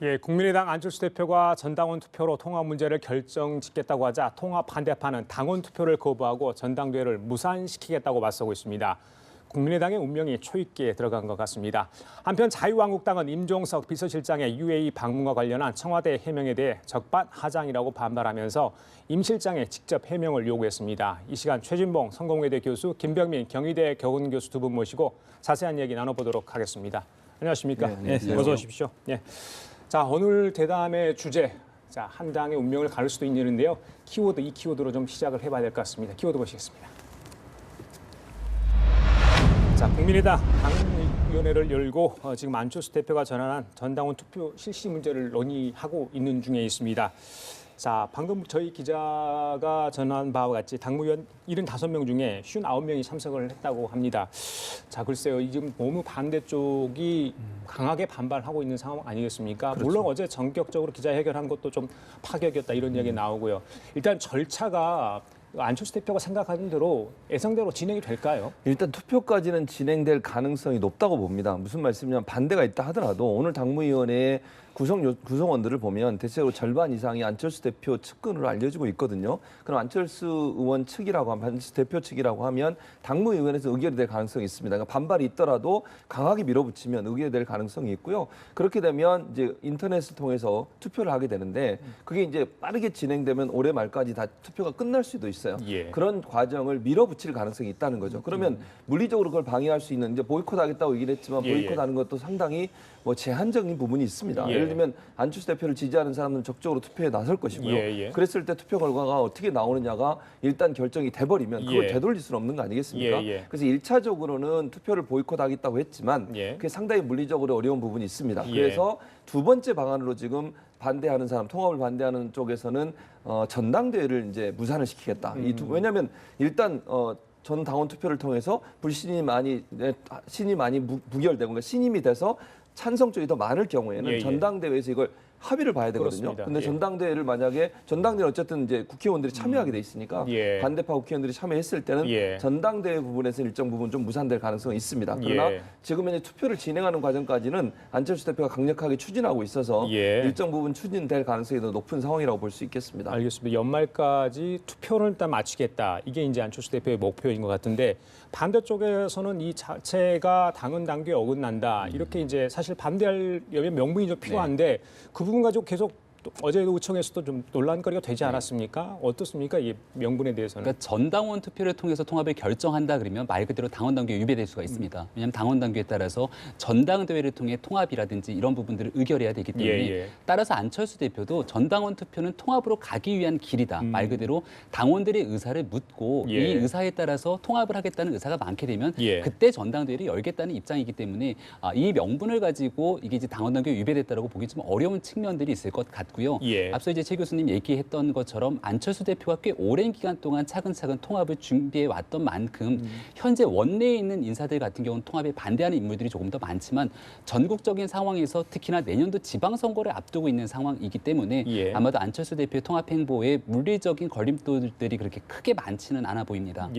예, 국민의당 안철수 대표가 전당원 투표로 통합 문제를 결정짓겠다고 하자 통합 반대파는 당원 투표를 거부하고 전당대회를 무산시키겠다고 맞서고 있습니다. 국민의당의 운명이 초입기에 들어간 것 같습니다. 한편 자유한국당은 임종석 비서실장의 UAE 방문과 관련한 청와대 해명에 대해 적반하장이라고 반발하면서 임 실장의 직접 해명을 요구했습니다. 이 시간 최진봉 성공회대 교수, 김병민 경희대 교훈교수 두 분 모시고 자세한 얘기 나눠보도록 하겠습니다. 안녕하십니까? 네, 어서 오십시오. 예. 자, 오늘 대담의 주제, 자, 한 당의 운명을 가를 수도 있는데요. 이 키워드로 좀 시작을 해봐야 될 것 같습니다. 키워드 보시겠습니다. 자, 국민의당 당위원회를 열고 지금 안철수 대표가 전환한 전당원 투표 실시 문제를 논의하고 있는 중에 있습니다. 자, 방금 저희 기자가 전한 바와 같이 당무위원 75명 중에 59명이 참석을 했다고 합니다. 자, 글쎄요. 지금 너무 반대쪽이 강하게 반발하고 있는 상황 아니겠습니까? 그렇죠. 물론 어제 전격적으로 기자회견한 것도 좀 파격이었다 이런 이야기 나오고요. 일단 절차가 안철수 대표가 생각하는 대로 예상대로 진행이 될까요? 일단 투표까지는 진행될 가능성이 높다고 봅니다. 무슨 말씀이냐면 반대가 있다 하더라도 오늘 당무위원회의 구성원들을 보면 대체적으로 절반 이상이 안철수 대표 측근으로 알려지고 있거든요. 그럼 안철수 의원 측이라고 하면, 안철수 대표 측이라고 하면 당무위원회에서 의결이 될 가능성이 있습니다. 그러니까 반발이 있더라도 강하게 밀어붙이면 의결이 될 가능성이 있고요. 그렇게 되면 이제 인터넷을 통해서 투표를 하게 되는데 그게 이제 빠르게 진행되면 올해 말까지 다 투표가 끝날 수도 있어요. 예. 그런 과정을 밀어붙일 가능성이 있다는 거죠. 그러면 물리적으로 그걸 방해할 수 있는 이제 보이콧하겠다고 얘기를 했지만 보이콧하는 것도 상당히 뭐 제한적인 부분이 있습니다. 예를 들면 안철수 대표를 지지하는 사람은 적극적으로 투표에 나설 것이고요. 그랬을 때 투표 결과가 어떻게 나오느냐가 일단 결정이 돼버리면 그걸 되돌릴 수는 없는 거 아니겠습니까? 그래서 1차적으로는 투표를 보이콧하겠다고 했지만 그게 상당히 물리적으로 어려운 부분이 있습니다. 그래서 두 번째 방안으로 지금 반대하는 사람, 통합을 반대하는 쪽에서는 전당대회를 이제 무산을 시키겠다. 왜냐하면 일단 전 당원 투표를 통해서 신이 많이 부결되고 그러니까 신임이 돼서 찬성 쪽이 더 많을 경우에는 전당대회에서 이걸 합의를 봐야 되거든요. 그렇습니다. 근데 전당대회를 만약에 전당대회 어쨌든 이제 국회의원들이 참여하게 돼 있으니까 반대파 국회의원들이 참여했을 때는 전당대회 부분에서 일정 부분 좀 무산될 가능성이 있습니다. 그러나 지금 현재 투표를 진행하는 과정까지는 안철수 대표가 강력하게 추진하고 있어서 일정 부분 추진될 가능성이 더 높은 상황이라고 볼 수 있겠습니다. 알겠습니다. 연말까지 투표를 일단 마치겠다. 이게 이제 안철수 대표의 목표인 것 같은데 반대쪽에서는 이 자체가 당헌 당규에 어긋난다. 이렇게 이제 사실 반대할 명분이 좀 필요한데 그 부분 가지고 계속 어제 의총에서도 좀 논란거리가 되지 않았습니까? 어떻습니까? 이 명분에 대해서는. 그러니까 전당원 투표를 통해서 통합을 결정한다 그러면 말 그대로 당원 당규에 위배될 수가 있습니다. 왜냐하면 당원 당규에 따라서 전당대회를 통해 통합이라든지 이런 부분들을 의결해야 되기 때문에 따라서 안철수 대표도 전당원 투표는 통합으로 가기 위한 길이다. 말 그대로 당원들의 의사를 묻고 이 의사에 따라서 통합을 하겠다는 의사가 많게 되면 그때 전당대회를 열겠다는 입장이기 때문에 이 명분을 가지고 이게 이제 당원 당규에 위배됐다라고 보기 좀 어려운 측면들이 있을 것 같고요. 앞서 이제 최 교수님 얘기했던 것처럼 안철수 대표가 꽤 오랜 기간 동안 차근차근 통합을 준비해 왔던 만큼 현재 원내에 있는 인사들 같은 경우는 통합에 반대하는 인물들이 조금 더 많지만 전국적인 상황에서 특히나 내년도 지방선거를 앞두고 있는 상황이기 때문에 아마도 안철수 대표의 통합 행보에 물리적인 걸림돌들이 그렇게 크게 많지는 않아 보입니다.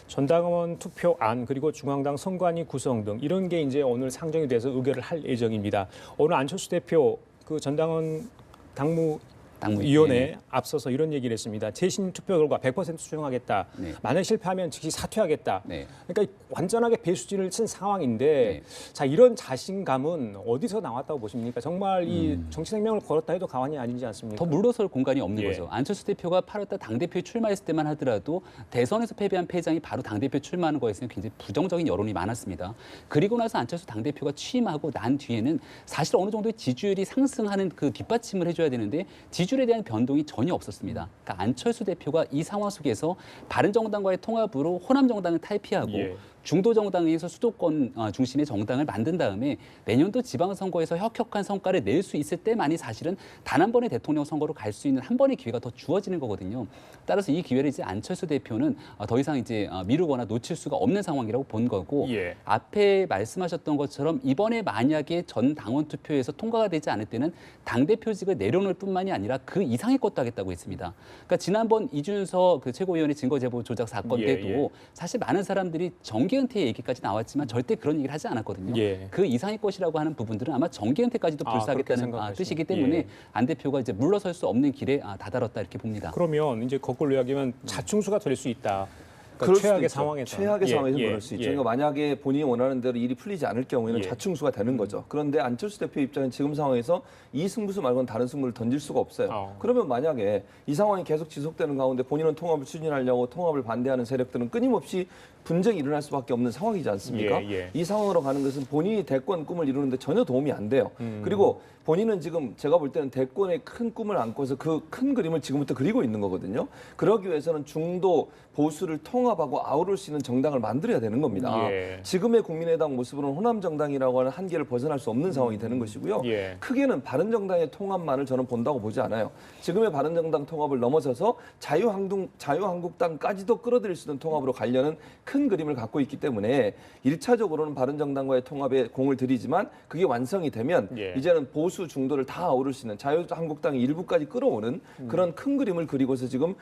전당원 투표안 그리고 중앙당 선관위 구성 등 이런 게 이제 오늘 상정이 돼서 의결을 할 예정입니다. 오늘 안철수 대표 그 전당원 당무위원회에 앞서서 이런 얘기를 했습니다. 재심 투표 결과 100% 수정하겠다. 만약 실패하면 즉시 사퇴하겠다. 그러니까 완전하게 배수진을 친 상황인데 자 이런 자신감은 어디서 나왔다고 보십니까? 정말 이 정치 생명을 걸었다 해도 과언이 아니지 않습니까? 더 물러설 공간이 없는 거죠. 안철수 대표가 8월달 당대표에 출마했을 때만 하더라도 대선에서 패배한 패장이 바로 당대표에 출마하는 거에서는 굉장히 부정적인 여론이 많았습니다. 그리고 나서 안철수 당대표가 취임하고 난 뒤에는 사실 어느 정도의 지지율이 상승하는 그 뒷받침을 해줘야 되는데 지지율에 대한 변동이 전혀 없었습니다. 그러니까 안철수 대표가 이 상황 속에서 바른정당과의 통합으로 호남정당을 탈피하고 중도 정당에서 수도권 중심의 정당을 만든 다음에 내년도 지방선거에서 혁혁한 성과를 낼 수 있을 때만이 사실은 단 한 번의 대통령 선거로 갈 수 있는 한 번의 기회가 더 주어지는 거거든요. 따라서 이 기회를 이제 안철수 대표는 더 이상 이제 미루거나 놓칠 수가 없는 상황이라고 본 거고 앞에 말씀하셨던 것처럼 이번에 만약에 전 당원 투표에서 통과가 되지 않을 때는 당대표직을 내려놓을 뿐만이 아니라 그 이상의 것도 하겠다고 했습니다. 그러니까 지난번 이준석 그 최고위원의 증거 제보 조작 사건 때도 사실 많은 사람들이 정기 정계 은퇴 얘기까지 나왔지만 절대 그런 얘기를 하지 않았거든요. 예. 그 이상의 것이라고 하는 부분들은 아마 정계 은퇴까지도 그렇게 불사하겠다는 생각하시군요. 뜻이기 때문에 예. 안 대표가 이제 물러설 수 없는 길에 다다랐다 이렇게 봅니다. 그러면 이제 거꾸로 이야기하면 자충수가 될 수 있다. 그럴 그러니까 수도 최악의 있죠. 상황에서. 최악의 상황에서 그럴 수 있죠. 예. 그러니까 만약에 본인이 원하는 대로 일이 풀리지 않을 경우에는 예. 자충수가 되는 거죠. 그런데 안철수 대표 입장은 지금 상황에서 이 승부수 말고는 다른 승부를 던질 수가 없어요. 그러면 만약에 이 상황이 계속 지속되는 가운데 본인은 통합을 추진하려고 통합을 반대하는 세력들은 끊임없이 분쟁이 일어날 수밖에 없는 상황이지 않습니까? 예. 이 상황으로 가는 것은 본인이 대권 꿈을 이루는데 전혀 도움이 안 돼요. 그리고 본인은 지금 제가 볼 때는 대권의 큰 꿈을 안고서 그 큰 그림을 지금부터 그리고 있는 거거든요. 그러기 위해서는 중도 보수를 통합하고 아우를 수 있는 정당을 만들어야 되는 겁니다. 예. 지금의 국민의당 모습으로는 호남 정당이라고 하는 한계를 벗어날 수 없는 상황이 되는 것이고요. 예. 크게는 바른정당의 통합만을 저는 본다고 보지 않아요. 지금의 바른정당 통합을 넘어서서 자유한국당까지도 끌어들일 수 있는 통합으로 가려는 큰 그림을 갖고 있기 때문에 1차적으로는 바른정당과의 통합에 공을 들이지만 그게 완성이 되면 예. 이제는 보수 중도를 다 아우를 수 있는 자유한국당의 일부까지 끌어오는 그런 큰 그림을 그리고서 지금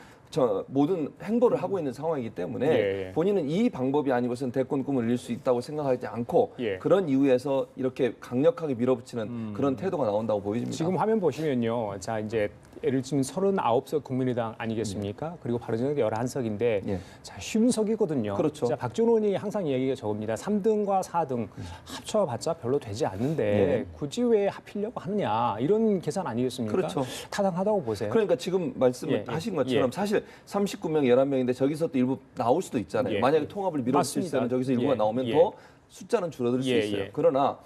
모든 행보를 하고 있는 상황이기 때문에 예. 본인은 이 방법이 아니고서는 대권 꿈을 이룰 수 있다고 생각하지 않고 예. 그런 이유에서 이렇게 강력하게 밀어붙이는 그런 태도가 나온다고 보여집니다. 지금 화면 보시면요. 자, 이제 예를 들면 39석 국민의당 아니겠습니까? 그리고 바른정당 11석인데 예. 자, 50석이거든요. 그렇죠. 자, 박준원이 항상 얘기가 저겁니다. 3등과 4등 합쳐봤자 별로 되지 않는데 네. 굳이 왜 합히려고 하느냐. 이런 계산 아니겠습니까? 그렇죠. 타당하다고 보세요. 그러니까 지금 말씀을 예, 하신 예, 것처럼 예. 사실 39명, 11명인데 저기서 또 일부 나올 수도 있잖아요. 예. 만약에 통합을 밀어붙일 맞습니다. 때는 저기서 일부가 예, 나오면 예. 더 숫자는 줄어들 수 예, 있어요. 예. 그러나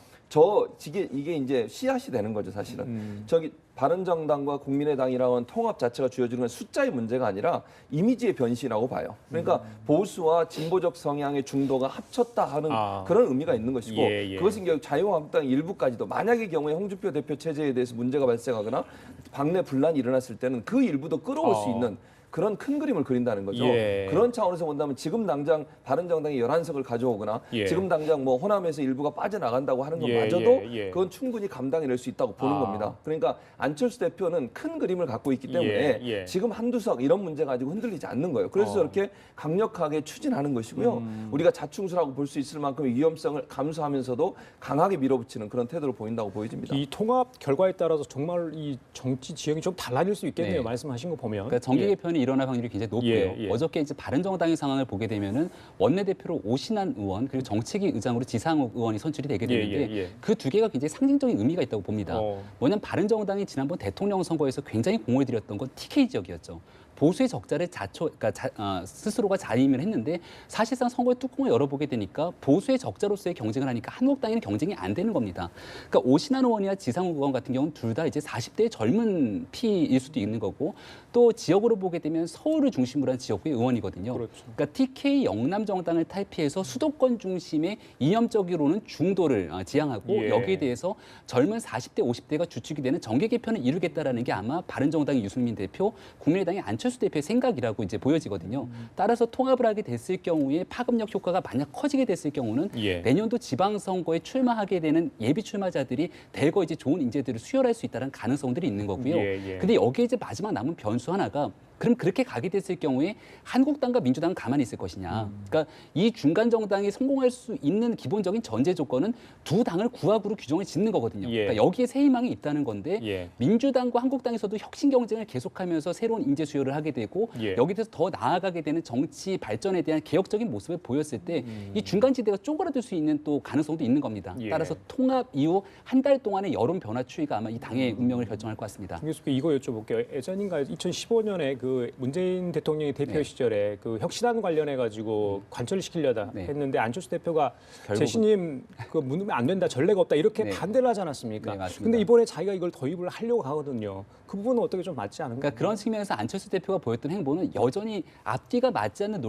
이게 이제 씨앗이 되는 거죠, 사실은. 저기 바른정당과 국민의당이라고 하는 통합 자체가 주어지는 건 숫자의 문제가 아니라 이미지의 변신이라고 봐요. 그러니까 보수와 진보적 성향의 중도가 합쳤다 하는 그런 의미가 있는 것이고 예. 그것은 결국 자유한국당 일부까지도 만약의 경우에 홍준표 대표 체제에 대해서 문제가 발생하거나 당내 분란이 일어났을 때는 그 일부도 끌어올 수 있는 그런 큰 그림을 그린다는 거죠. 예. 그런 차원에서 본다면 지금 당장 바른정당이 11석을 가져오거나 예. 지금 당장 뭐 호남에서 일부가 빠져나간다고 하는 예, 것마저도 예. 그건 충분히 감당해낼 수 있다고 보는 겁니다. 그러니까 안철수 대표는 큰 그림을 갖고 있기 때문에 예. 지금 한두 석 이런 문제 가지고 흔들리지 않는 거예요. 그래서 저렇게 강력하게 추진하는 것이고요. 우리가 자충수라고 볼 수 있을 만큼의 위험성을 감수하면서도 강하게 밀어붙이는 그런 태도를 보인다고 보여집니다. 이 통합 결과에 따라서 정말 이 정치 지형이 좀 달라질 수 있겠네요. 네. 말씀하신 거 보면. 그러니까 정계 개편이 일어날 확률이 굉장히 높고요. 예. 어저께 이제 바른정당의 상황을 보게 되면은 원내대표로 오신환 의원 그리고 정책위 의장으로 지상욱 의원이 선출이 되게 되는데 예. 그 두 개가 굉장히 상징적인 의미가 있다고 봅니다. 뭐냐면 바른정당이 지난번 대통령 선거에서 굉장히 공을 들였던 건 TK 지역이었죠. 보수의 적자를 스스로가 자임을 했는데 사실상 선거의 뚜껑을 열어보게 되니까 보수의 적자로서의 경쟁을 하니까 한국당에는 경쟁이 안 되는 겁니다. 그러니까 오신환 의원이나 지상욱 의원 같은 경우는 둘 다 이제 40대의 젊은 피일 수도 있는 거고 또 지역으로 보게 되면 서울을 중심으로 한 지역구의 의원이거든요. 그렇죠. 그러니까 TK 영남 정당을 탈피해서 수도권 중심의 이념적으로는 중도를 지향하고 여기에 대해서 젊은 40대, 50대가 주축이 되는 정계 개편을 이루겠다라는 게 아마 바른정당의 유승민 대표, 국민의당의 안철수 대표의 생각이라고 이제 보여지거든요. 따라서 통합을 하게 됐을 경우에 파급력 효과가 만약 커지게 됐을 경우는 내년도 지방선거에 출마하게 되는 예비 출마자들이 대거 이제 좋은 인재들을 수혈할 수 있다는 가능성들이 있는 거고요. 근데 여기에 이제 마지막 남은 변수 하나가 그럼 그렇게 가게 됐을 경우에 한국당과 민주당은 가만히 있을 것이냐. 그러니까 이 중간 정당이 성공할 수 있는 기본적인 전제 조건은 두 당을 구합으로 규정을 짓는 거거든요. 그러니까 여기에 새 희망이 있다는 건데 민주당과 한국당에서도 혁신 경쟁을 계속하면서 새로운 인재 수요를 하게 되고 여기에 대해서 더 나아가게 되는 정치 발전에 대한 개혁적인 모습을 보였을 때 이 중간지대가 쪼그라들 수 있는 또 가능성도 있는 겁니다. 따라서 통합 이후 한 달 동안의 여론 변화 추이가 아마 이 당의 운명을 결정할 것 같습니다. 김 교수께 이거 여쭤볼게요. 예전인가요? 2015년에 그 문재인 대통령이 대표 시절에 그 혁신안 관련해 가지고 관철을 시키려다 했는데 안철수 대표가 재신임 그 묻으면 안 된다, 전례가 없다 이렇게 반대를 하지 않았습니까? 네, 맞습니다. 근데 이번에 자기가 이걸 도입을 하려고 하거든요. 그 부분은 어떻게 좀 맞지 않은가요? 그러니까 그런 측면에서 안철수 대표가 보였던 행보는 여전히 앞뒤가 맞지 않는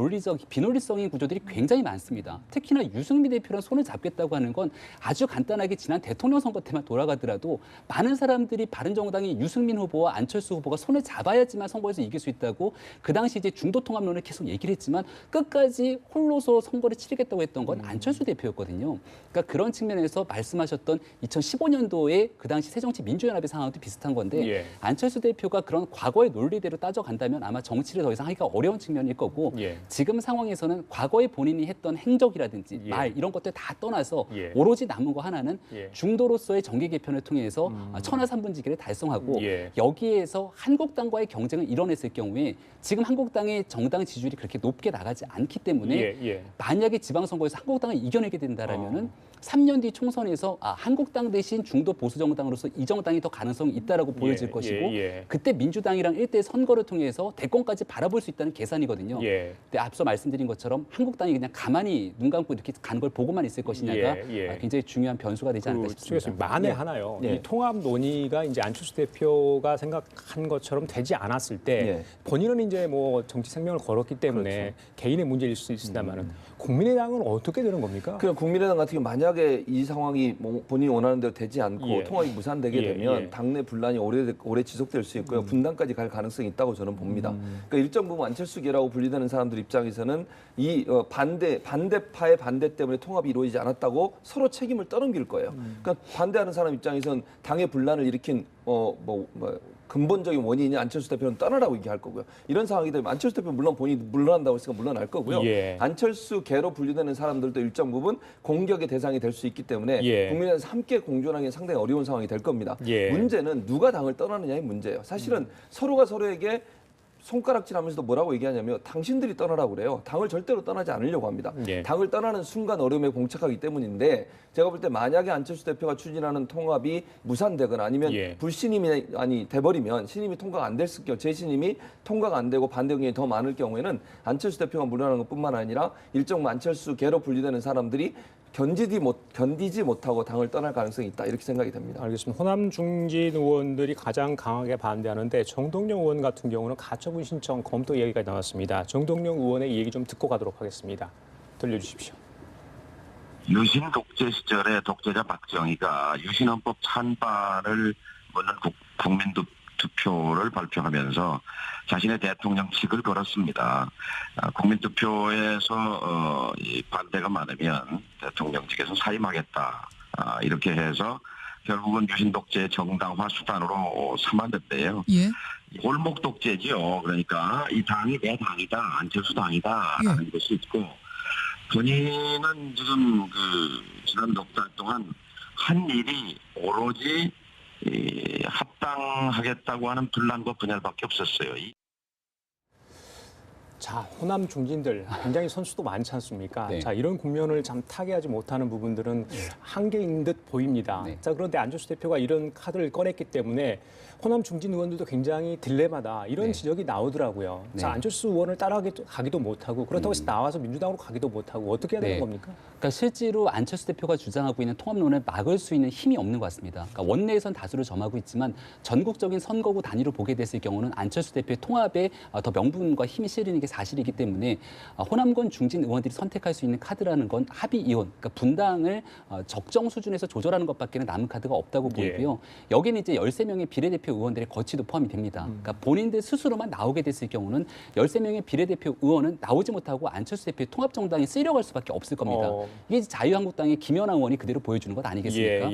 비논리적인 구조들이 굉장히 많습니다. 특히나 유승민 대표랑 손을 잡겠다고 하는 건 아주 간단하게 지난 대통령 선거 때만 돌아가더라도 많은 사람들이 바른정당이 유승민 후보와 안철수 후보가 손을 잡아야지만 선거에서 이길 수 수 있다고 그 당시 이제 중도 통합론을 계속 얘기를 했지만 끝까지 홀로서 선거를 치르겠다고 했던 건 안철수 대표였거든요. 그러니까 그런 측면에서 말씀하셨던 2015년도에 그 당시 새정치민주연합의 상황도 비슷한 건데 예. 안철수 대표가 그런 과거의 논리대로 따져간다면 아마 정치를 더 이상 하기가 어려운 측면일 거고 예. 지금 상황에서는 과거에 본인이 했던 행적이라든지 예. 말 이런 것들 다 떠나서 예. 오로지 남은 거 하나는 예. 중도로서의 정계 개편을 통해서 천하 삼분지기를 달성하고 예. 여기에서 한국당과의 경쟁을 이뤄냈을 경우에 지금 한국당의 정당 지지율이 그렇게 높게 나가지 않기 때문에 예. 예. 만약에 지방선거에서 한국당을 이겨내게 된다라면은 3년 뒤 총선에서 한국당 대신 중도 보수 정당으로서 이 정당이 더 가능성이 있다라고 보여질 것이고 그때 민주당이랑 1대 선거를 통해서 대권까지 바라볼 수 있다는 계산이거든요. 예. 근데 앞서 말씀드린 것처럼 한국당이 그냥 가만히 눈 감고 이렇게 가는 걸 보고만 있을 것이냐가 굉장히 중요한 변수가 되지 않을까 싶습니다. 만에 하나요. 예. 이 통합 논의가 이제 안철수 대표가 생각한 것처럼 되지 않았을 때 예. 본인은 이제 뭐 정치 생명을 걸었기 때문에 개인의 문제일 수 있습니다만은 국민의당은 어떻게 되는 겁니까? 그럼 국민의당 같은 경우 만약에 이 상황이 뭐 본인이 원하는 대로 되지 않고 예. 통합이 무산되게 예, 되면 예. 당내 분란이 오래 지속될 수 있고요. 분단까지 갈 가능성이 있다고 저는 봅니다. 그러니까 일정 부분 안철수계라고 분리되는 사람들 입장에서는 이 반대파의 반대 때문에 통합이 이루어지지 않았다고 서로 책임을 떠넘길 거예요. 그러니까 반대하는 사람 입장에서는 당의 분란을 일으킨 근본적인 원인이 안철수 대표는 떠나라고 얘기할 거고요. 이런 상황이 되면 안철수 대표는 물론 본인이 물러난다고 했으니까 물러날 거고요. 예. 안철수계로 분류되는 사람들도 일정 부분 공격의 대상이 될 수 있기 때문에 예. 국민의당에서 함께 공존하기는 상당히 어려운 상황이 될 겁니다. 예. 문제는 누가 당을 떠나느냐의 문제예요. 사실은 서로가 서로에게 손가락질하면서도 뭐라고 얘기하냐면 당신들이 떠나라고 그래요. 당을 절대로 떠나지 않으려고 합니다. 예. 당을 떠나는 순간 어려움에 봉착하기 때문인데 제가 볼 때 만약에 안철수 대표가 추진하는 통합이 무산되거나 아니면 예. 불신임이 돼버리면 신임이 통과가 안 됐을 경우 재신임이 통과가 안 되고 반대 의견이 더 많을 경우에는 안철수 대표가 물러나는 것뿐만 아니라 일정 안철수계로 분류되는 사람들이 견디지 못하고 당을 떠날 가능성이 있다 이렇게 생각이 됩니다. 알겠습니다. 호남 중진 의원들이 가장 강하게 반대하는데 정동영 의원 같은 경우는 가처분 신청 검토 얘기가 나왔습니다. 정동영 의원의 얘기 좀 듣고 가도록 하겠습니다. 들려주십시오. 유신 독재 시절에 독재자 박정희가 유신헌법 찬반을 묻는 국민 투표를 발표하면서 자신의 대통령직을 걸었습니다. 국민투표에서 반대가 많으면 대통령직에서 사임하겠다. 이렇게 해서 결국은 유신 독재의 정당화 수단으로 삼았는데요. 예. 골목 독재지요. 그러니까 이 당이 내 당이다, 안철수 당이다라는 것이 있고 본인은 지금 지난 넉 달 동안 한 일이 오로지 합당하겠다고 하는 분란과 분열밖에 없었어요. 자, 호남 중진들 굉장히 선수도 많지 않습니까? 네. 자, 이런 국면을 참 타개하지 못하는 부분들은 한계인 듯 보입니다. 네. 자, 그런데 안철수 대표가 이런 카드를 꺼냈기 때문에 호남 중진 의원들도 굉장히 딜레마다 이런 네. 지적이 나오더라고요. 네. 자, 안철수 의원을 따라가기도 못하고 그렇다고 해서 나와서 민주당으로 가기도 못하고 어떻게 해야 되는 네. 겁니까? 그러니까 실제로 안철수 대표가 주장하고 있는 통합론을 막을 수 있는 힘이 없는 것 같습니다. 그러니까 원내에선 다수를 점하고 있지만 전국적인 선거구 단위로 보게 됐을 경우는 안철수 대표의 통합에 더 명분과 힘이 실리는 게 사실이기 때문에 호남권 중진 의원들이 선택할 수 있는 카드라는 건 합의 이혼, 그러니까 분당을 적정 수준에서 조절하는 것밖에는 남은 카드가 없다고 보이고요. 여기는 이제 13명의 비례대표 의원들의 거취도 포함이 됩니다. 그러니까 본인들 스스로만 나오게 됐을 경우는 13명의 비례대표 의원은 나오지 못하고 안철수 대표의 통합정당에 쓰려갈 수밖에 없을 겁니다. 이게 자유한국당의 김연아 의원이 그대로 보여주는 것 아니겠습니까?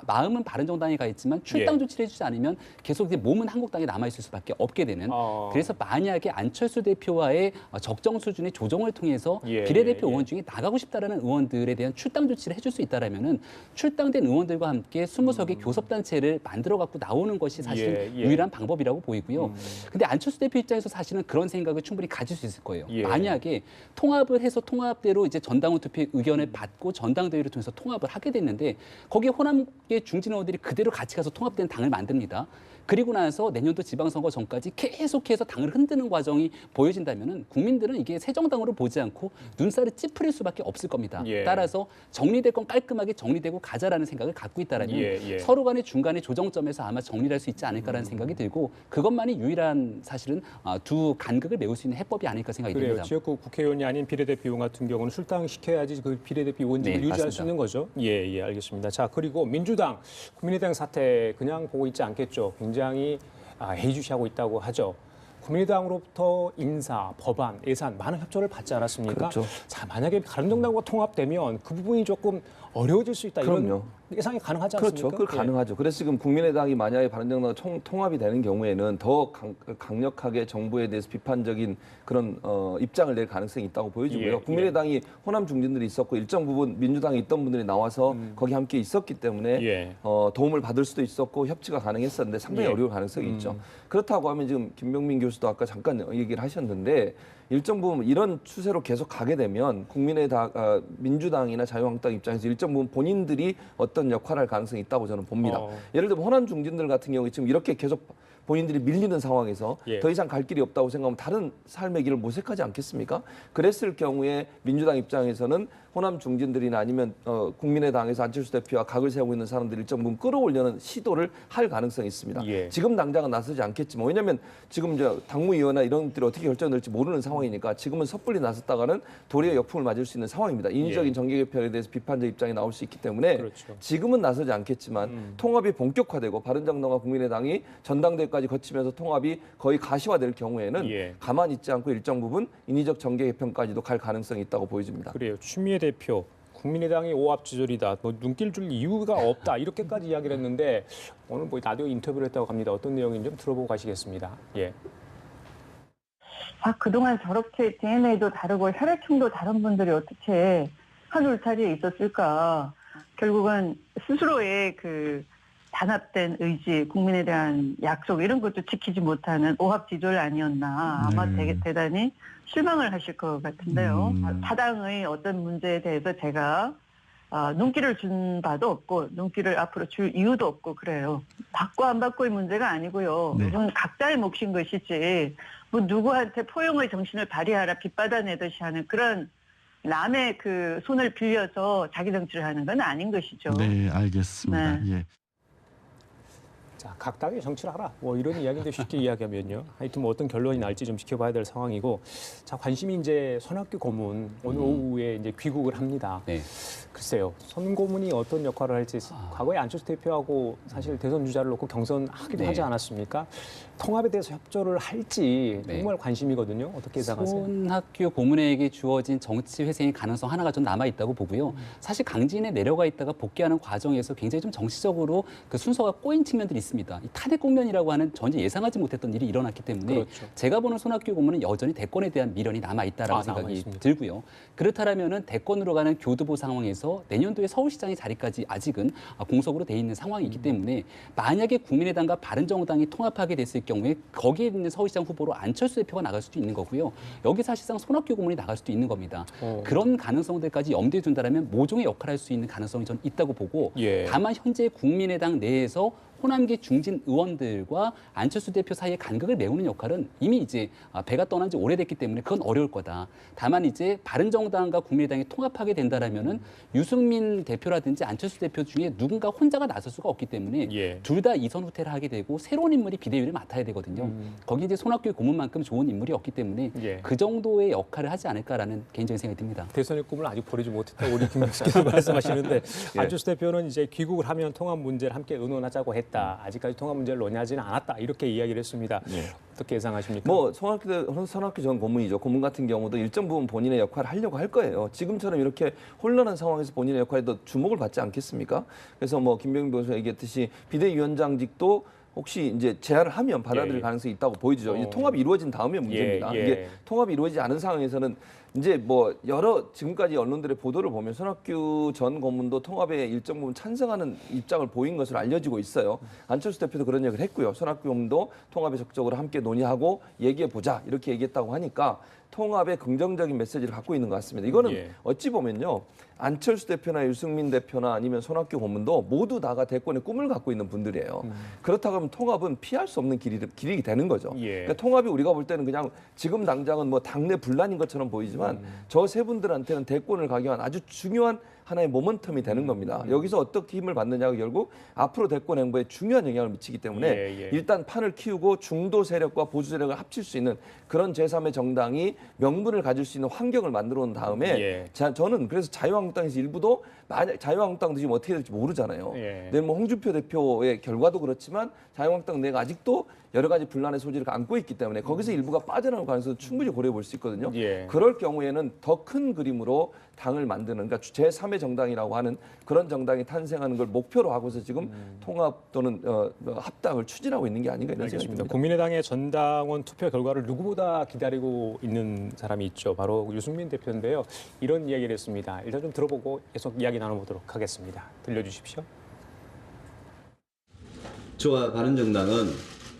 마음은 바른정당에 가 있지만 출당 조치를 해주지 않으면 계속 몸은 한국당에 남아있을 수밖에 없게 되는. 그래서 만약에 안철수 대표와의 적정 수준의 조정을 통해서 비례대표 의원 중에 나가고 싶다라는 의원들에 대한 출당 조치를 해줄 수 있다라면은 출당된 의원들과 함께 20석의 교섭단체를 만들어 갖고 나오는 것이 사실 유일한 방법이라고 보이고요. 근데 안철수 대표 입장에서 사실은 그런 생각을 충분히 가질 수 있을 거예요. 만약에 통합을 해서 통합대로 이제 전당원 투표의 의견을 받고 전당대회를 통해서 통합을 하게 됐는데 거기에 호남계 중진 의원들이 그대로 같이 가서 통합된 당을 만듭니다. 그리고 나서 내년도 지방선거 전까지 계속해서 당을 흔드는 과정이 보여진다면은 국민들은 이게 새 정당으로 보지 않고 눈살을 찌푸릴 수밖에 없을 겁니다. 따라서 정리될 건 깔끔하게 정리되고 가자라는 생각을 갖고 있다라면 서로 간의 중간의 조정점에서 아마 정리를 할 수 있지 않을까라는 생각이 들고 그것만이 유일한 사실은 두 간극을 메울 수 있는 해법이 아닐까 생각이 듭니다. 지역구 국회의원이 아닌 비례대표 의원 같은 경우는 출당시켜야지 그 비례대표 의원직을 유지할 맞습니다. 수 있는 거죠. 예, 알겠습니다. 자, 그리고 민주당, 국민의당 사태 그냥 보고 있지 않겠죠. 굉장히 애주시하고 있다고 하죠. 국민의당으로부터 인사, 법안, 예산 많은 협조를 받지 않았습니까? 그렇죠. 자, 만약에 바른정당과 통합되면 그 부분이 조금 어려워질 수 있다. 이런 그럼요. 예상이 가능하지 그렇죠. 않습니까? 그걸 가능하죠. 그래서 지금 국민의당이 만약에 바른정당과 통합이 되는 경우에는 더 강력하게 정부에 대해서 비판적인 그런 입장을 낼 가능성이 있다고 보여지고요. 예, 국민의당이 호남 중진들이 있었고 일정 부분 민주당에 있던 분들이 나와서 거기 함께 있었기 때문에 예. 도움을 받을 수도 있었고 협치가 가능했었는데 상당히 예. 어려울 가능성이 있죠. 그렇다고 하면 지금 김병민 교수도 아까 잠깐 얘기를 하셨는데 일정 부분 이런 추세로 계속 가게 되면 민주당이나 자유한국당 입장에서 일정 부분 본인들이 어떤 역할을 할 가능성이 있다고 저는 봅니다. 예를 들면 호남 중진들 같은 경우에 지금 이렇게 계속 본인들이 밀리는 상황에서 예. 더 이상 갈 길이 없다고 생각하면 다른 삶의 길을 모색하지 않겠습니까? 그랬을 경우에 민주당 입장에서는 호남 중진들이나 아니면 국민의당에서 안철수 대표와 각을 세우고 있는 사람들 일정 부분 끌어올려는 시도를 할 가능성이 있습니다. 예. 지금 당장은 나서지 않겠지만 왜냐하면 지금 이제 당무위원회나 이런 것들이 어떻게 결정될지 모르는 상황이니까 지금은 섣불리 나섰다가는 도리어 역풍을 맞을 수 있는 상황입니다. 인위적인 예. 정계 개편에 대해서 비판적 입장이 나올 수 있기 때문에 그렇죠. 지금은 나서지 않겠지만 통합이 본격화되고 바른정당과 국민의당이 전당대회까지 거치면서 통합이 거의 가시화될 경우에는 예. 가만히 있지 않고 일정 부분 인위적 정계 개편까지도 갈 가능성이 있다고 보여집니다. 그래요. 추미애 대표, 국민의당이 오합지졸이다. 뭐 눈길 줄 이유가 없다. 이렇게까지 이야기를 했는데 오늘 뭐 라디오 인터뷰를 했다고 합니다. 어떤 내용인지 좀 들어보고 가시겠습니다. 예. 그동안 저렇게 DNA도 다르고 혈액형도 다른 분들이 어떻게 한 울타리에 있었을까. 결국은 스스로의 그 단합된 의지, 국민에 대한 약속 이런 것도 지키지 못하는 오합지졸 아니었나. 아마 대단히 실망을 하실 것 같은데요. 사당의 어떤 문제에 대해서 제가 눈길을 준 바도 없고 눈길을 앞으로 줄 이유도 없고 그래요. 받고 안 받고의 문제가 아니고요. 그건 각자의 몫인 것이지 뭐 누구한테 포용의 정신을 발휘하라 빗받아내듯이 하는 그런 남의 그 손을 빌려서 자기 정치를 하는 건 아닌 것이죠. 네, 알겠습니다. 네. 예. 자, 각당의 정치를 하라. 뭐 이런 이야기인데 쉽게 이야기하면요. 하여튼 뭐 어떤 결론이 날지 좀 지켜봐야 될 상황이고. 자, 관심이 이제 손학규 고문 오늘 오후에 이제 귀국을 합니다. 네. 글쎄요. 손 고문이 어떤 역할을 할지 과거에 안철수 대표하고 사실 대선 주자를 놓고 경선하기도 네. 하지 않았습니까? 통합에 대해서 협조를 할지 네. 정말 관심이거든요. 어떻게 예상하세요? 손학규 고문에게 주어진 정치 회생의 가능성 하나가 좀 남아 있다고 보고요. 사실 강진에 내려가 있다가 복귀하는 과정에서 굉장히 좀 정치적으로 그 순서가 꼬인 측면들이 있습니다. 이 탄핵 국면이라고 하는 전혀 예상하지 못했던 일이 일어났기 때문에 그렇죠. 제가 보는 손학규 고문은 여전히 대권에 대한 미련이 남아 있다라고 생각이 남아있습니다. 들고요. 그렇다면은 대권으로 가는 교두보 상황에서 내년도에 서울시장의 자리까지 아직은 공석으로 돼 있는 상황이기 때문에 만약에 국민의당과 바른정당이 통합하게 됐을 경우에 거기에 있는 서울시장 후보로 안철수 대표가 나갈 수도 있는 거고요. 여기 사실상 손학규 고문이 나갈 수도 있는 겁니다. 그런 가능성들까지 염두에 둔다라면 모종의 역할을 할 수 있는 가능성이 전 있다고 보고 예. 다만 현재 국민의당 내에서 호남계 중진 의원들과 안철수 대표 사이의 간극을 메우는 역할은 이미 이제 배가 떠난 지 오래됐기 때문에 그건 어려울 거다. 다만 이제 바른정당과 국민의당이 통합하게 된다라면은 유승민 대표라든지 안철수 대표 중에 누군가 혼자가 나설 수가 없기 때문에 예. 둘 다 이선 후퇴를 하게 되고 새로운 인물이 비대위를 맡아야 되거든요. 거기 이제 손학규 고문만큼 좋은 인물이 없기 때문에 예. 그 정도의 역할을 하지 않을까라는 개인적인 생각이 듭니다. 대선의 꿈을 아직 버리지 못했다 우리 김 교수께서 말씀하시는데 안철수 대표는 이제 귀국을 하면 통합 문제를 함께 의논하자고 했다. 아직까지 통합 문제를 논의하지는 않았다. 이렇게 이야기를 했습니다. 어떻게 예상하십니까? 뭐 손학규 전 고문이죠. 고문 같은 경우도 일정 부분 본인의 역할을 하려고 할 거예요. 지금처럼 이렇게 혼란한 상황에서 본인의 역할에도 주목을 받지 않겠습니까? 그래서 뭐 김병민 교수가 얘기했듯이 비대위원장직도 혹시 이제 제안을 하면 받아들일 예. 가능성이 있다고 보이죠. 이제 통합이 이루어진 다음에 문제입니다. 예. 이게 통합이 이루어지지 않은 상황에서는 이제 뭐 여러 지금까지 언론들의 보도를 보면 손학규 전 고문도 통합에 일정 부분 찬성하는 입장을 보인 것으로 알려지고 있어요. 안철수 대표도 그런 얘기를 했고요. 손학규 고문도 통합에 적극적으로 함께 논의하고 얘기해 보자 이렇게 얘기했다고 하니까 통합에 긍정적인 메시지를 갖고 있는 것 같습니다. 이거는 예. 어찌 보면요. 안철수 대표나 유승민 대표나 아니면 손학규 고문도 모두 다가 대권의 꿈을 갖고 있는 분들이에요. 그렇다고 하면 통합은 피할 수 없는 길이 되는 거죠. 예. 그러니까 통합이 우리가 볼 때는 그냥 지금 당장은 뭐 당내 분란인 것처럼 보이지만 저 세 분들한테는 대권을 가기 위한 아주 중요한 하나의 모멘텀이 되는 겁니다. 여기서 어떻게 힘을 받느냐가 결국 앞으로 대권 행보에 중요한 영향을 미치기 때문에 일단 판을 키우고 중도 세력과 보수 세력을 합칠 수 있는 그런 제3의 정당이 명분을 가질 수 있는 환경을 만들어 놓은 다음에 저는 그래서 자유한국당에서 일부도 만약 자유한국당도 지금 어떻게 될지 모르잖아요. 내일 뭐 홍준표 대표의 결과도 그렇지만 자유한국당 내가 아직도 여러 가지 분란의 소지를 안고 있기 때문에 거기서 일부가 빠져나올 가능성도 충분히 고려해 볼 수 있거든요. 그럴 경우에는 더 큰 그림으로 당을 만드는, 그러니까 제3의 정당이라고 하는 그런 정당이 탄생하는 걸 목표로 하고서 지금 통합 또는 합당을 추진하고 있는 게 아닌가 이런 생각이 듭니다. 국민의당의 전당원 투표 결과를 누구보다 기다리고 있는 사람이 있죠. 바로 유승민 대표인데요. 이런 이야기를 했습니다. 일단 좀 들어보고 계속 이야기 나눠보도록 하겠습니다. 들려주십시오. 저와 바른정당은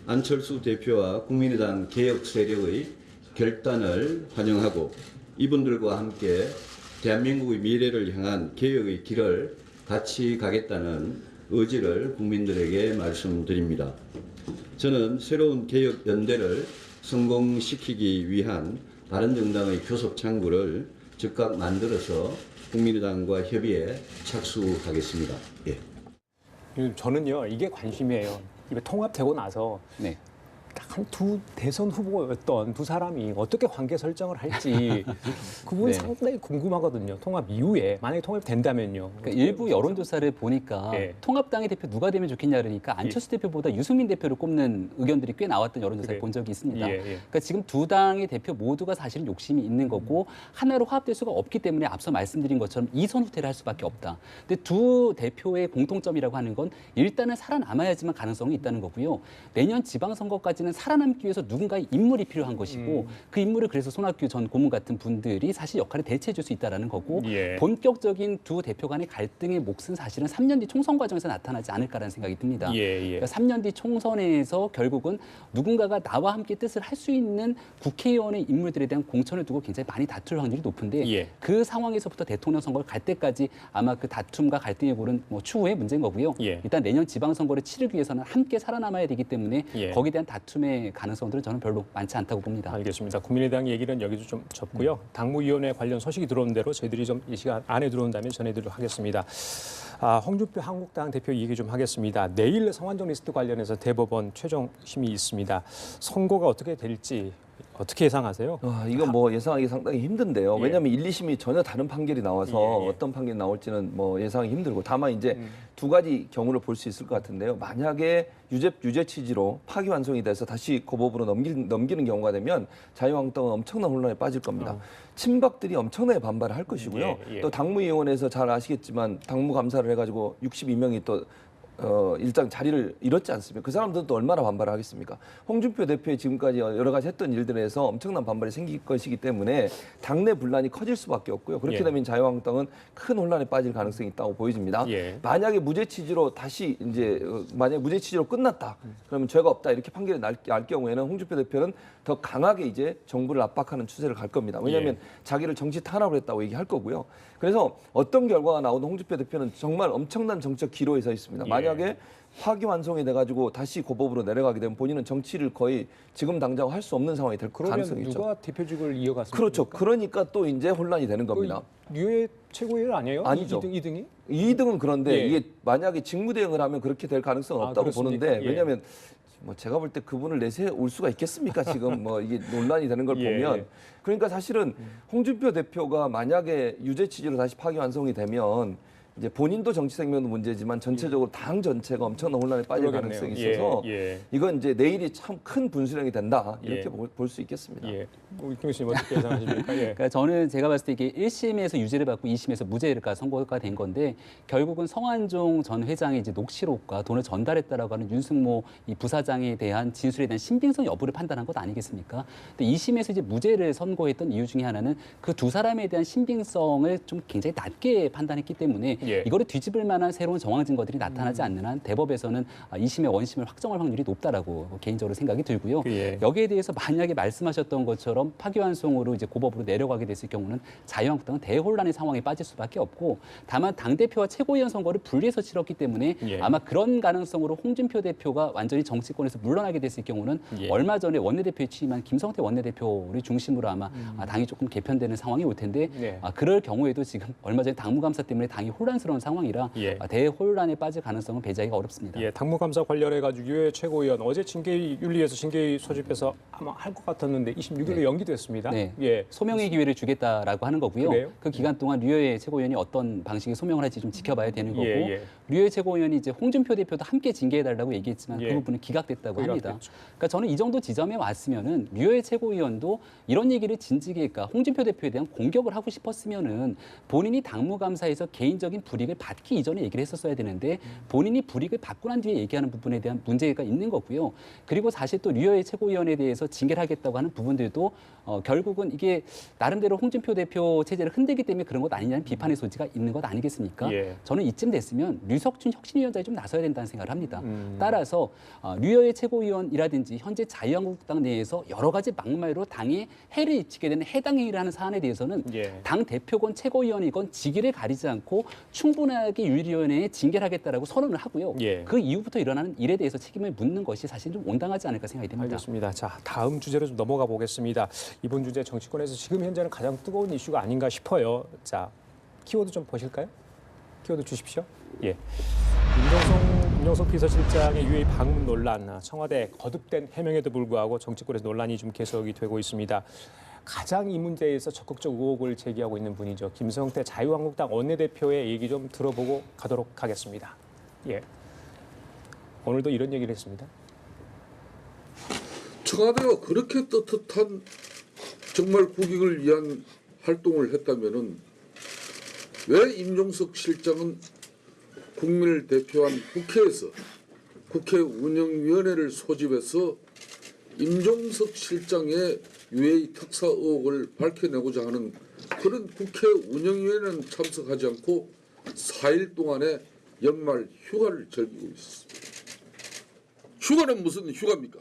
안철수 대표와 국민의당 개혁 세력의 결단을 환영하고 이분들과 함께 대한민국의 미래를 향한 개혁의 길을 같이 가겠다는 의지를 국민들에게 말씀드립니다. 저는 새로운 개혁 연대를 성공시키기 위한 바른정당의 교섭 창구를 즉각 만들어서 국민의당과 협의에 착수하겠습니다. 저는요, 이게 관심이에요. 이게 통합되고 나서 딱 한 두 대선 후보였던 두 사람이 어떻게 관계 설정을 할지 그 부분이 상당히 궁금하거든요. 통합 이후에 만약에 통합이 된다면요. 그러니까 일부 여론조사를 보니까 통합당의 대표 누가 되면 좋겠냐 그러니까 안철수 대표보다 유승민 대표를 꼽는 의견들이 꽤 나왔던 여론조사를 본 적이 있습니다. 그러니까 지금 두 당의 대표 모두가 사실은 욕심이 있는 거고 하나로 화합될 수가 없기 때문에 앞서 말씀드린 것처럼 이선 후퇴를 할 수밖에 없다. 근데 두 대표의 공통점이라고 하는 건 일단은 살아남아야지만 가능성이 있다는 거고요. 내년 지방선거까지는 살아남기 위해서 누군가의 인물이 필요한 것이고 그 인물을 그래서 손학규 전 고문 같은 분들이 사실 역할을 대체해 줄 수 있다는 거고 본격적인 두 대표 간의 갈등의 몫은 사실은 3년 뒤 총선 과정에서 나타나지 않을까라는 생각이 듭니다. 그러니까 3년 뒤 총선에서 결국은 누군가가 나와 함께 뜻을 할 수 있는 국회의원의 인물들에 대한 공천을 두고 굉장히 많이 다툴 확률이 높은데 그 상황에서부터 대통령 선거를 갈 때까지 아마 그 다툼과 갈등의 골은 뭐 추후의 문제인 거고요. 일단 내년 지방선거를 치르기 위해서는 함께 살아남아야 되기 때문에 거기에 대한 다툼의 가능성들은 저는 별로 많지 않다고 봅니다. 알겠습니다. 국민의당 얘기는 여기서 좀 접고요. 당무위원회 관련 소식이 들어온 대로 저희들이 좀 이 시간 안에 들어온다면 전해드리도록 하겠습니다. 홍준표 한국당 대표 얘기 좀 하겠습니다. 내일 성완종 리스트 관련해서 대법원 최종 심의 있습니다. 선고가 어떻게 될지 어떻게 예상하세요? 이건 뭐 예상하기 상당히 힘든데요. 왜냐하면 1, 2심이 전혀 다른 판결이 나와서 어떤 판결이 나올지는 뭐 예상이 힘들고 다만 이제 두 가지 경우를 볼 수 있을 것 같은데요. 만약에 유죄 취지로 파기환송이 돼서 다시 고법으로 넘기는 경우가 되면 자유한국당은 엄청난 혼란에 빠질 겁니다. 친박들이 엄청나게 반발을 할 것이고요. 또 당무위원회에서 잘 아시겠지만 당무감사를 해가지고 62명이 또 일장 자리를 잃었지 않습니까? 그 사람들은 또 얼마나 반발을 하겠습니까? 홍준표 대표의 지금까지 여러 가지 했던 일들에서 엄청난 반발이 생길 것이기 때문에 당내 분란이 커질 수밖에 없고요. 그렇게 되면 자유한국당은 큰 혼란에 빠질 가능성이 있다고 보여집니다. 만약에 무죄 취지로 다시 이제 만약에 무죄 취지로 끝났다. 그러면 죄가 없다 이렇게 판결이 날 경우에는 홍준표 대표는 더 강하게 이제 정부를 압박하는 추세를 갈 겁니다. 왜냐하면 자기를 정치 탄압을 했다고 얘기할 거고요. 그래서 어떤 결과가 나오든 홍준표 대표는 정말 엄청난 정치적 기로에 서 있습니다. 만약에 파기환송이 돼가지고 다시 고법으로 내려가게 되면 본인은 정치를 거의 지금 당장 할 수 없는 상황이 될 가능성이 있죠. 누가 대표직을 이어갔습니까? 그렇죠. 그러니까 또 이제 혼란이 되는 겁니다. 유해 최고위원 아니에요? 아니죠. 2등이? 2등은 그런데 이게 만약에 직무대행을 하면 그렇게 될 가능성은 없다고 보는데 왜냐하면 뭐 제가 볼 때 그분을 내세울 수가 있겠습니까? 지금 뭐 이게 논란이 되는 걸 보면 그러니까 사실은 홍준표 대표가 만약에 유죄 취지로 다시 파기환송이 되면 이제 본인도 정치 생명도 문제지만 전체적으로 당 전체가 엄청난 혼란에 빠질 가능성이 있어서 이건 이제 내일이 참 큰 분수령이 된다 이렇게 볼 수 있겠습니다. 이경규 씨는 어떻게 예상하십니까? 그러니까 저는 제가 봤을 때 이게 1심에서 유죄를 받고 2심에서 무죄가 선고가 된 건데 결국은 성완종 전 회장의 이제 녹취록과 돈을 전달했다라고 하는 윤승모 이 부사장에 대한 진술에 대한 신빙성 여부를 판단한 것 아니겠습니까? 근데 2심에서 이제 무죄를 선고했던 이유 중에 하나는 그 두 사람에 대한 신빙성을 좀 굉장히 낮게 판단했기 때문에 예. 이거를 뒤집을 만한 새로운 정황 증거들이 나타나지 않는 한 대법에서는 2심의 원심을 확정할 확률이 높다라고 개인적으로 생각이 들고요. 예. 여기에 대해서 만약에 말씀하셨던 것처럼 파기환송으로 이제 고법으로 내려가게 됐을 경우는 자유한국당은 대혼란의 상황에 빠질 수밖에 없고, 다만 당대표와 최고위원 선거를 분리해서 치렀기 때문에 예. 아마 그런 가능성으로 홍준표 대표가 완전히 정치권에서 물러나게 됐을 경우는 예. 얼마 전에 원내대표에 취임한 김성태 원내대표를 중심으로 아마 당이 조금 개편되는 상황이 올 텐데 네. 그럴 경우에도 지금 얼마 전에 당무감사 때문에 당이 혼란스러운 상황이라 예. 대혼란에 빠질 가능성은 배제하기가 어렵습니다. 예, 당무감사 관련해가지고 유해 최고위원 어제 징계윤리에서 징계 소집해서 아마 할 것 같았는데 26일로 네. 연기됐습니다. 네. 예. 소명의 기회를 주겠다라고 하는 거고요. 그래요? 그 기간 동안 류호의 최고위원이 어떤 방식의 소명을 할지 좀 지켜봐야 되는 거고, 예, 예. 류호의 최고위원이 이제 홍준표 대표도 함께 징계해달라고 얘기했지만 예. 그 부분은 기각됐다고 합니다. 기각됐죠. 그러니까 저는 이 정도 지점에 왔으면은 류호의 최고위원도 이런 얘기를 진지하게, 그러니까 홍준표 대표에 대한 공격을 하고 싶었으면은 본인이 당무감사에서 개인적인 불이익을 받기 이전에 얘기를 했었어야 되는데 본인이 불이익을 받고 난 뒤에 얘기하는 부분에 대한 문제가 있는 거고요. 그리고 사실 또 류호의 최고위원에 대해서 징계를 하겠다고 하는 부분들도 결국은 이게 나름대로 홍준표 대표 체제를 흔들기 때문에 그런 것 아니냐는 비판의 소지가 있는 것 아니겠습니까? 예. 저는 이쯤 됐으면 류석준 혁신위원장이 좀 나서야 된다는 생각을 합니다. 따라서 류호의 최고위원이라든지 현재 자유한국당 내에서 여러 가지 막말로 당에 해를 입히게 되는 해당 행위를 하는 사안에 대해서는 예. 당 대표건 최고위원이건 직위를 가리지 않고 충분하게 윤리위원회에 징계를 하겠다라고 선언을 하고요. 예. 그 이후부터 일어나는 일에 대해서 책임을 묻는 것이 사실 좀 온당하지 않을까 생각이 됩니다. 알겠습니다. 자, 다음 주제로 좀 넘어가 보겠습니다. 이번 주제 정치권에서 지금 현재는 가장 뜨거운 이슈가 아닌가 싶어요. 자, 키워드 좀 보실까요? 키워드 주십시오. 예. 임종석 비서실장의 UAE 방문 논란, 청와대 거듭된 해명에도 불구하고 정치권에서 논란이 좀 계속이 되고 있습니다. 가장 이 문제에서 적극적 의혹을 제기하고 있는 분이죠. 김성태 자유한국당 원내대표의 얘기 좀 들어보고 가도록 하겠습니다. 예. 오늘도 이런 얘기를 했습니다. 청와대가 그렇게 떳떳한 정말 국익을 위한 활동을 했다면은 왜 임종석 실장은 국민을 대표한 국회에서 국회 운영위원회를 소집해서 임종석 실장의 UAE 특사 의혹을 밝혀내고자 하는 그런 국회 운영위원회는 참석하지 않고 4일 동안의 연말 휴가를 즐기고 있었습니다. 휴가는 무슨 휴가입니까?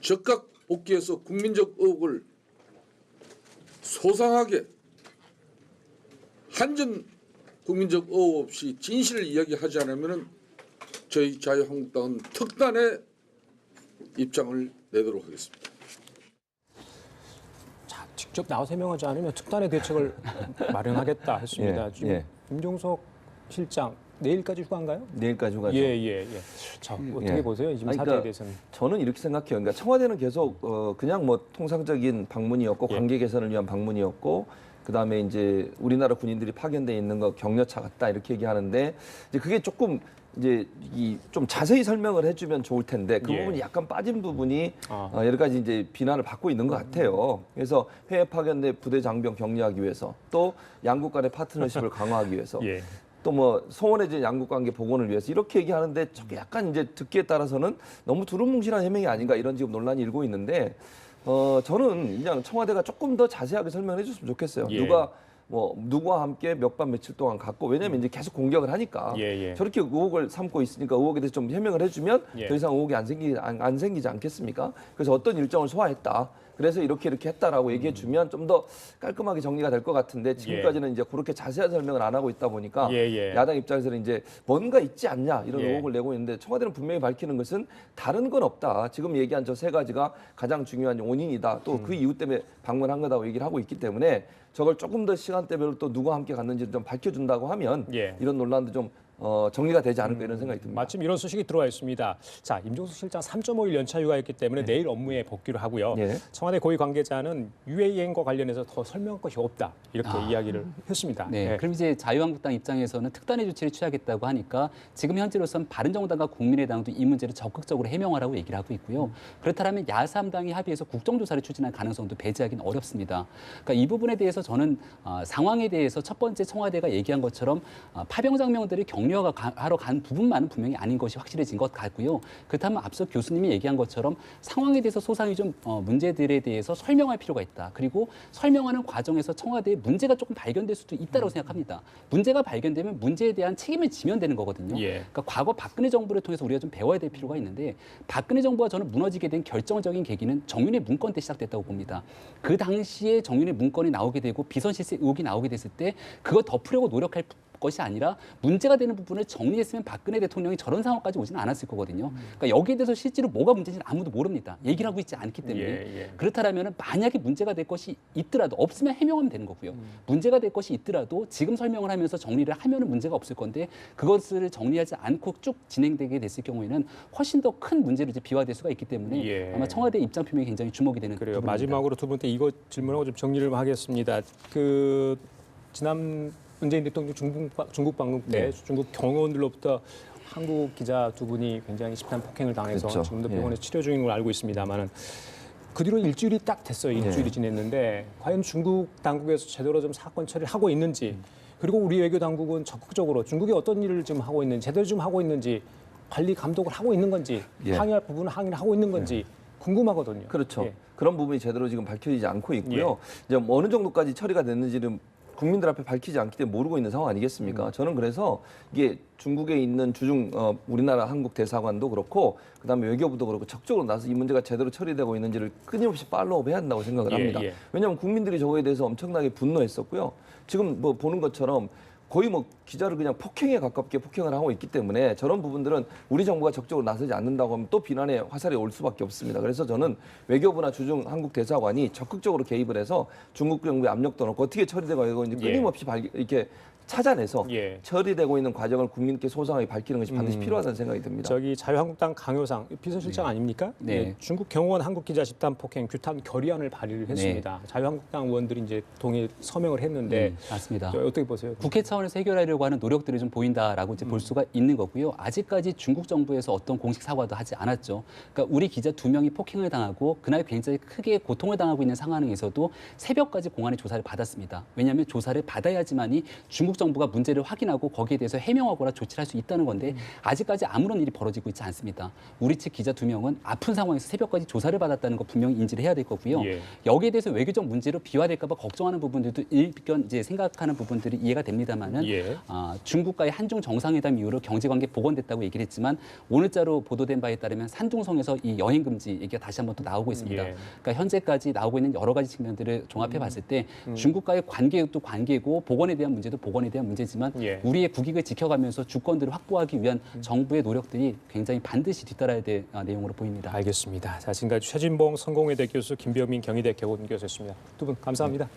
적각 복귀해서 국민적 의혹을 소상하게 한전 국민적 의혹 없이 진실을 이야기하지 않으면 저희 자유한국당은 특단의 입장을 내도록 하겠습니다. 자, 직접 나와서 해명하지 않으면 특단의 대책을 마련하겠다 했습니다. 예, 지금 예. 임종석 실장 내일까지 휴가인가요? 내일까지 휴가죠. 예. 자, 어떻게 예. 보세요? 지금 아니, 사태에 그러니까 대해서는. 저는 이렇게 생각해요. 그러니까 청와대는 계속 그냥 뭐 통상적인 방문이었고 예. 관계 개선을 위한 방문이었고 그다음에 이제 우리나라 군인들이 파견돼 있는 거 격려차 같다 이렇게 얘기하는데 이제 그게 조금 이제 이 좀 자세히 설명을 해주면 좋을 텐데 그 예. 부분이 약간 빠진 부분이 아. 여러 가지 이제 비난을 받고 있는 것 같아요. 그래서 해외 파견대 부대 장병 격려하기 위해서 또 양국 간의 파트너십을 강화하기 위해서 예. 또 뭐 소원해진 양국 관계 복원을 위해서 이렇게 얘기하는데 저게 약간 이제 듣기에 따라서는 너무 두루뭉실한 해명이 아닌가 이런 지금 논란이 일고 있는데 저는 그냥 청와대가 조금 더 자세하게 설명해 줬으면 좋겠어요. 예. 누구와 함께 몇 밤 며칠 동안 갔고 왜냐면 이제 계속 공격을 하니까 예. 저렇게 의혹을 삼고 있으니까 의혹에 대해서 좀 해명을 해주면 예. 더 이상 의혹이 안 생기지 않겠습니까? 그래서 어떤 일정을 소화했다. 그래서 이렇게 했다라고 얘기해 주면 좀 더 깔끔하게 정리가 될 것 같은데 지금까지는 이제 그렇게 자세한 설명을 안 하고 있다 보니까 예. 야당 입장에서는 이제 뭔가 있지 않냐 이런 예. 의혹을 내고 있는데 청와대는 분명히 밝히는 것은 다른 건 없다. 지금 얘기한 저 세 가지가 가장 중요한 원인이다. 또 그 이유 때문에 방문한 거다고 얘기를 하고 있기 때문에 저걸 조금 더 시간대별로 또 누구와 함께 갔는지를 좀 밝혀준다고 하면 예. 이런 논란도 좀 정리가 되지 않을까 이런 생각이 듭니다. 마침 이런 소식이 들어와 있습니다. 자, 임종석 실장 3.5일 연차 휴가였기 때문에 내일 업무에 복귀를 하고요. 예. 청와대 고위 관계자는 UAE행과 관련해서 더 설명할 것이 없다. 이렇게 이야기를 했습니다. 네, 예. 그럼 이제 자유한국당 입장에서는 특단의 조치를 취하겠다고 하니까 지금 현재로서는 바른정당과 국민의당도 이 문제를 적극적으로 해명하라고 얘기를 하고 있고요. 그렇다면 야3당이 합의해서 국정조사를 추진할 가능성도 배제하기는 어렵습니다. 그러니까 이 부분에 대해서 저는 상황에 대해서 첫 번째 청와대가 얘기한 것처럼 파병 장병들이 격려 정리하러 간 부분만은 분명히 아닌 것이 확실해진 것 같고요. 그렇다면 앞서 교수님이 얘기한 것처럼 상황에 대해서 소상히 좀 문제들에 대해서 설명할 필요가 있다. 그리고 설명하는 과정에서 청와대에 문제가 조금 발견될 수도 있다고 생각합니다. 문제가 발견되면 문제에 대한 책임을 지면 되는 거거든요. 그러니까 과거 박근혜 정부를 통해서 우리가 좀 배워야 될 필요가 있는데 박근혜 정부가 저는 무너지게 된 결정적인 계기는 정윤회 문건 때 시작됐다고 봅니다. 그 당시에 정윤회 문건이 나오게 되고 비선 실세 의혹이 나오게 됐을 때 그거 덮으려고 노력할 것이 아니라 문제가 되는 부분을 정리했으면 박근혜 대통령이 저런 상황까지 오지는 않았을 거거든요. 그러니까 여기에 대해서 실제로 뭐가 문제인지는 아무도 모릅니다. 얘기를 하고 있지 않기 때문에. 그렇다면 만약에 문제가 될 것이 있더라도 없으면 해명하면 되는 거고요. 문제가 될 것이 있더라도 지금 설명을 하면서 정리를 하면은 문제가 없을 건데 그것을 정리하지 않고 쭉 진행되게 됐을 경우에는 훨씬 더 큰 문제로 이제 비화될 수가 있기 때문에 아마 청와대 입장 표명이 굉장히 주목이 되는 그래요. 부분입니다. 마지막으로 두 분께 이거 질문하고 좀 정리를 하겠습니다. 지난 문재인 대통령 중국 방문 때 중국 경호원들로부터 한국 기자 두 분이 굉장히 집단 폭행을 당해서 그렇죠. 지금도 병원에 치료 중인 걸 알고 있습니다만은 그 뒤로 일주일이 딱 됐어요. 일주일이 지냈는데 과연 중국 당국에서 제대로 좀 사건 처리를 하고 있는지 그리고 우리 외교 당국은 적극적으로 중국이 어떤 일을 지금 하고 있는지 제대로 좀 하고 있는지 관리 감독을 하고 있는 건지 항의할 부분은 항의를 하고 있는 건지 궁금하거든요. 그렇죠. 그런 부분이 제대로 지금 밝혀지지 않고 있고요. 이제 어느 정도까지 처리가 됐는지는 국민들 앞에 밝히지 않기 때문에 모르고 있는 상황 아니겠습니까? 저는 그래서 이게 중국에 있는 주중 우리나라 한국 대사관도 그렇고 그다음에 외교부도 그렇고 적극적으로 나서 이 문제가 제대로 처리되고 있는지를 끊임없이 팔로우해야 한다고 생각을 합니다. 왜냐하면 국민들이 저거에 대해서 엄청나게 분노했었고요. 지금 뭐 보는 것처럼 거의 뭐 기자를 그냥 폭행에 가깝게 폭행을 하고 있기 때문에 저런 부분들은 우리 정부가 적극적으로 나서지 않는다고 하면 또 비난의 화살이 올 수밖에 없습니다. 그래서 저는 외교부나 주중 한국 대사관이 적극적으로 개입을 해서 중국 정부에 압력도 넣고 어떻게 처리되고 이거 이제 끊임없이 이렇게 찾아내서 처리되고 있는 과정을 국민께 소상하게 밝히는 것이 반드시 필요하다는 생각이 듭니다. 저기 자유한국당 강효상 비서실장 아닙니까? 중국 경호원 한국 기자 집단 폭행 규탄 결의안을 발의를 했습니다. 자유한국당 의원들이 이제 동의 서명을 했는데 맞습니다. 어떻게 보세요? 국회 차원에서 해결하려고 하는 노력들이 좀 보인다라고 이제 볼 수가 있는 거고요. 아직까지 중국 정부에서 어떤 공식 사과도 하지 않았죠. 그러니까 우리 기자 2명이 폭행을 당하고 그날 굉장히 크게 고통을 당하고 있는 상황에서도 새벽까지 공안의 조사를 받았습니다. 왜냐하면 조사를 받아야지만이 중국 정부가 문제를 확인하고 거기에 대해서 해명하거나 조치를 할 수 있다는 건데 아직까지 아무런 일이 벌어지고 있지 않습니다. 우리 측 기자 2명은 아픈 상황에서 새벽까지 조사를 받았다는 거 분명히 인지를 해야 될 거고요. 여기에 대해서 외교적 문제로 비화될까 봐 걱정하는 부분들도 일견 이제 생각하는 부분들이 이해가 됩니다만은 중국과의 한중 정상회담 이후로 경제관계 복원됐다고 얘기를 했지만 오늘자로 보도된 바에 따르면 산둥성에서 이 여행 금지 얘기가 다시 한번 또 나오고 있습니다. 그러니까 현재까지 나오고 있는 여러 가지 측면들을 종합해 봤을 때 중국과의 관계도 관계고 복원에 대한 문제도 복원에 대한 문제지만 우리의 국익을 지켜가면서 주권들을 확보하기 위한 정부의 노력들이 굉장히 반드시 뒤따라야 될 내용으로 보입니다. 알겠습니다. 자, 지금까지 최진봉 성공회대 교수, 김병민 경희대 교원 교수였습니다. 두 분 감사합니다.